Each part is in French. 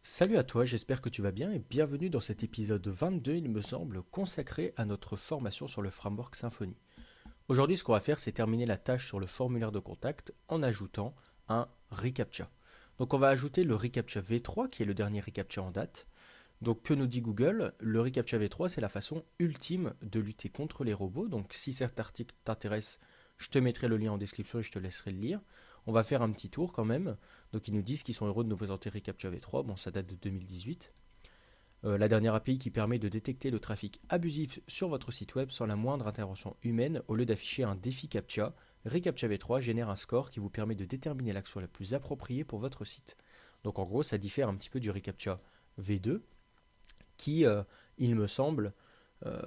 Salut à toi, j'espère que tu vas bien et bienvenue dans cet épisode 22, il me semble, consacré à notre formation sur le framework Symfony. Aujourd'hui, ce qu'on va faire, c'est terminer la tâche sur le formulaire de contact en ajoutant un reCAPTCHA. Donc on va ajouter le reCAPTCHA V3, qui est le dernier reCAPTCHA en date. Donc que nous dit Google? Le reCAPTCHA V3, c'est la façon ultime de lutter contre les robots. Donc si cet article t'intéresse, je te mettrai le lien en description et je te laisserai le lire. On va faire un petit tour quand même. Donc ils nous disent qu'ils sont heureux de nous présenter reCAPTCHA V3. Bon, ça date de 2018. La dernière API qui permet de détecter le trafic abusif sur votre site web sans la moindre intervention humaine. Au lieu d'afficher un défi CAPTCHA, reCAPTCHA V3 génère un score qui vous permet de déterminer l'action la plus appropriée pour votre site. Donc en gros, ça diffère un petit peu du reCAPTCHA V2 qui, il me semble, euh,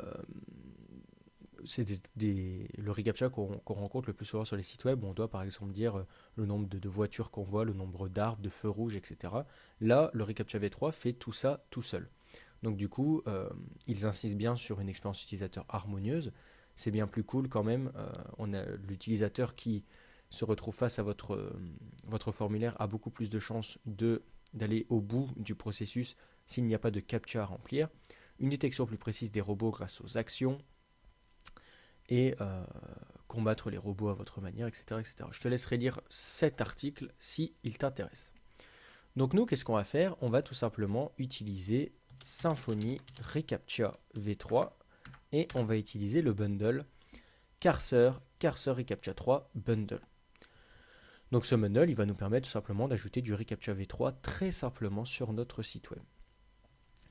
c'est le reCAPTCHA qu'on rencontre le plus souvent sur les sites web, où on doit par exemple dire le nombre de voitures qu'on voit, le nombre d'arbres, de feux rouges, etc. Là, le reCAPTCHA V3 fait tout ça tout seul. Donc du coup, ils insistent bien sur une expérience utilisateur harmonieuse. C'est bien plus cool quand même. On a l'utilisateur qui se retrouve face à votre formulaire a beaucoup plus de chances d'aller au bout du processus s'il n'y a pas de CAPTCHA à remplir. Une détection plus précise des robots grâce aux actions et combattre les robots à votre manière, etc., etc. Je te laisserai lire cet article si il t'intéresse. Donc nous, qu'est-ce qu'on va faire? On va tout simplement utiliser Symfony reCAPTCHA V3 et on va utiliser le bundle Cursor reCAPTCHA 3 bundle. Donc ce bundle, il va nous permettre tout simplement d'ajouter du reCAPTCHA V3 très simplement sur notre site web.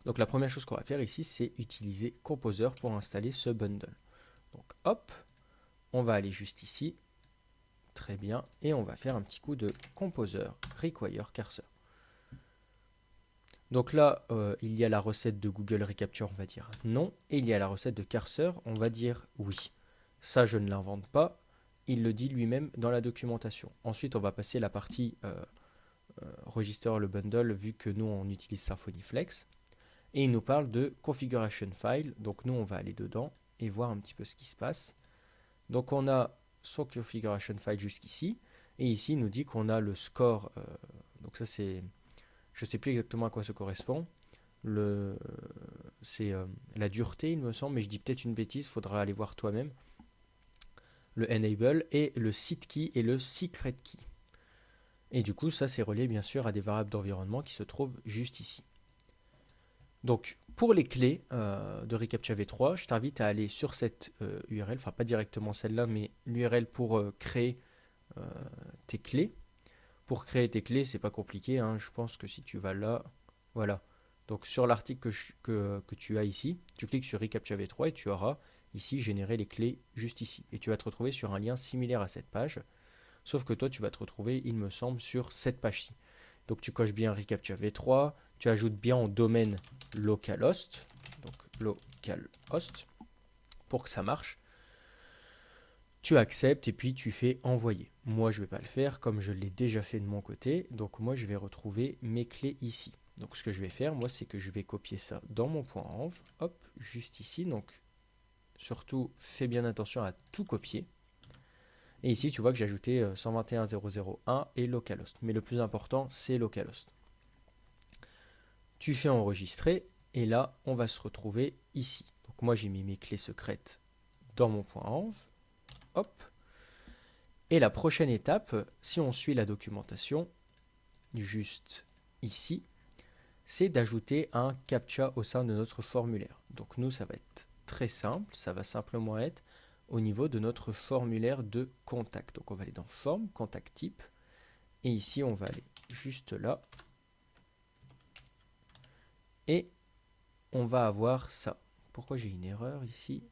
Donc la première chose qu'on va faire ici, c'est utiliser Composer pour installer ce bundle. Donc hop, on va aller juste ici, très bien, et on va faire un petit coup de Composer require cursor. Donc là, il y a la recette de Google reCAPTCHA, on va dire non, et il y a la recette de Cursor, on va dire oui. Ça, je ne l'invente pas, il le dit lui-même dans la documentation. Ensuite, on va passer la partie register le bundle, vu que nous, on utilise Symfony Flex. Et il nous parle de configuration file, donc nous, on va aller dedans et voir un petit peu ce qui se passe. Donc on a son configuration file jusqu'ici, et ici, il nous dit qu'on a le score, donc ça c'est... Je ne sais plus exactement à quoi ça correspond. C'est la dureté, il me semble, mais je dis peut-être une bêtise, il faudra aller voir toi-même. Le enable et le seed key et le secret key. Et du coup, ça c'est relié bien sûr à des variables d'environnement qui se trouvent juste ici. Donc, pour les clés de reCAPTCHA V3, je t'invite à aller sur cette URL, enfin pas directement celle-là, mais l'URL pour créer tes clés. Pour créer tes clés, c'est pas compliqué, hein. Je pense que si tu vas là, voilà. Donc sur l'article que tu as ici, tu cliques sur reCAPTCHA V3 et tu auras ici généré les clés juste ici. Et tu vas te retrouver sur un lien similaire à cette page, sauf que toi tu vas te retrouver, il me semble, sur cette page-ci. Donc tu coches bien reCAPTCHA V3, tu ajoutes bien en domaine localhost, donc localhost, pour que ça marche. Tu acceptes et puis tu fais envoyer. Moi, je ne vais pas le faire comme je l'ai déjà fait de mon côté. Donc moi, je vais retrouver mes clés ici. Donc ce que je vais faire, moi, c'est que je vais copier ça dans mon point env. Hop, juste ici. Donc surtout, fais bien attention à tout copier. Et ici, tu vois que j'ai ajouté 121.0.0.1 et localhost. Mais le plus important, c'est localhost. Tu fais enregistrer et là, on va se retrouver ici. Donc moi, j'ai mis mes clés secrètes dans mon point env. Hop. Et la prochaine étape, si on suit la documentation, juste ici, c'est d'ajouter un CAPTCHA au sein de notre formulaire. Donc nous, ça va être très simple, ça va simplement être au niveau de notre formulaire de contact. Donc on va aller dans Forme, Contact Type, et ici on va aller juste là, et on va avoir ça. Pourquoi j'ai une erreur ici?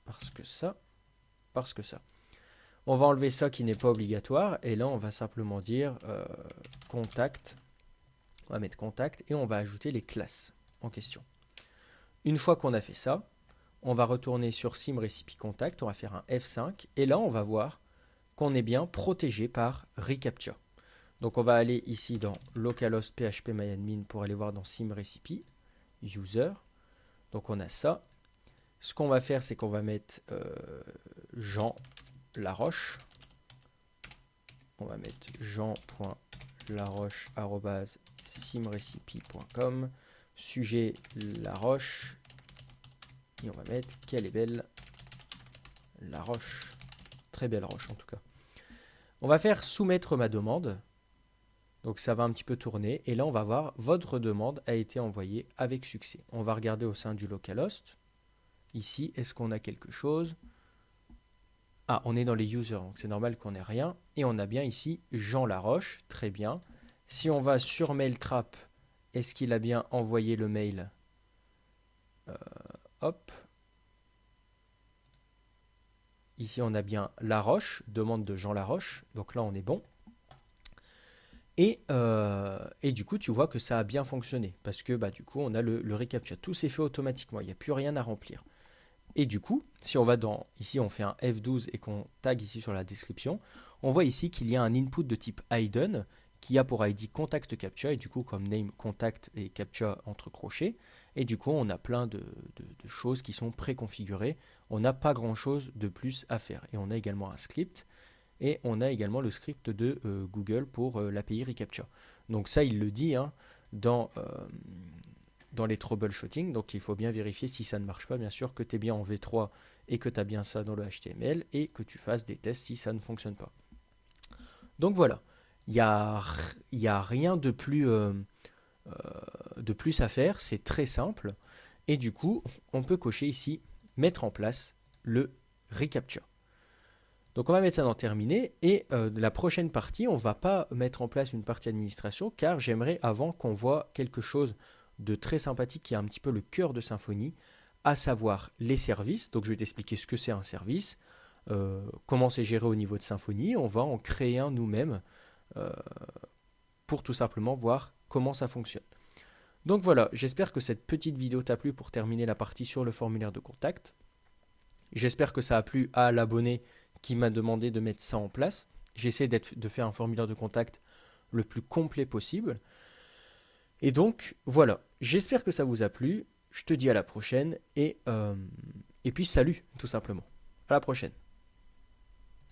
Parce que ça. On va enlever ça qui n'est pas obligatoire et là on va simplement dire contact. On va mettre contact et on va ajouter les classes en question. Une fois qu'on a fait ça, on va retourner sur SimRecipe Contact, on va faire un F5 et là on va voir qu'on est bien protégé par reCAPTCHA. Donc on va aller ici dans localhost phpMyAdmin pour aller voir dans SimRecipe User. Donc on a ça. Ce qu'on va faire, c'est qu'on va mettre Jean Laroche. On va mettre Jean.Laroche. laroche@simrecipe.com, sujet la roche, et on va mettre quelle est belle la roche, très belle roche en tout cas. On va faire soumettre ma demande, donc ça va un petit peu tourner, et là on va voir votre demande a été envoyée avec succès. On va regarder au sein du localhost, ici est-ce qu'on a quelque chose? Ah, on est dans les users, donc c'est normal qu'on n'ait rien. Et on a bien ici Jean Laroche, très bien. Si on va sur Mailtrap, est-ce qu'il a bien envoyé le mail? Hop. Ici, on a bien Laroche, demande de Jean Laroche. Donc là, on est bon. Et du coup, tu vois que ça a bien fonctionné. Parce que du coup, on a le reCAPTCHA. Tout s'est fait automatiquement. Il n'y a plus rien à remplir. Et du coup, si on va dans, ici on fait un F12 et qu'on tag ici sur la description, on voit ici qu'il y a un input de type hidden qui a pour ID contact captcha et du coup comme name contact et captcha entre crochets. Et du coup on a plein de choses qui sont préconfigurées. On n'a pas grand chose de plus à faire. Et on a également un script et on a également le script de Google pour l'API reCAPTCHA. Donc ça il le dit hein, dans les troubleshooting, donc il faut bien vérifier si ça ne marche pas, bien sûr, que tu es bien en V3 et que tu as bien ça dans le HTML et que tu fasses des tests si ça ne fonctionne pas. Donc voilà, il n'y a rien de plus à faire, c'est très simple et du coup, on peut cocher ici, mettre en place le reCAPTCHA. Donc on va mettre ça dans terminé et la prochaine partie, on ne va pas mettre en place une partie administration car j'aimerais avant qu'on voit quelque chose de très sympathique qui est un petit peu le cœur de Symfony, à savoir les services. Donc je vais t'expliquer ce que c'est un service, comment c'est géré au niveau de Symfony. On va en créer un nous-mêmes pour tout simplement voir comment ça fonctionne. Donc voilà, j'espère que cette petite vidéo t'a plu pour terminer la partie sur le formulaire de contact. J'espère que ça a plu à l'abonné qui m'a demandé de mettre ça en place. J'essaie de faire un formulaire de contact le plus complet possible. Et donc, voilà, j'espère que ça vous a plu, je te dis à la prochaine, et puis salut, tout simplement. À la prochaine.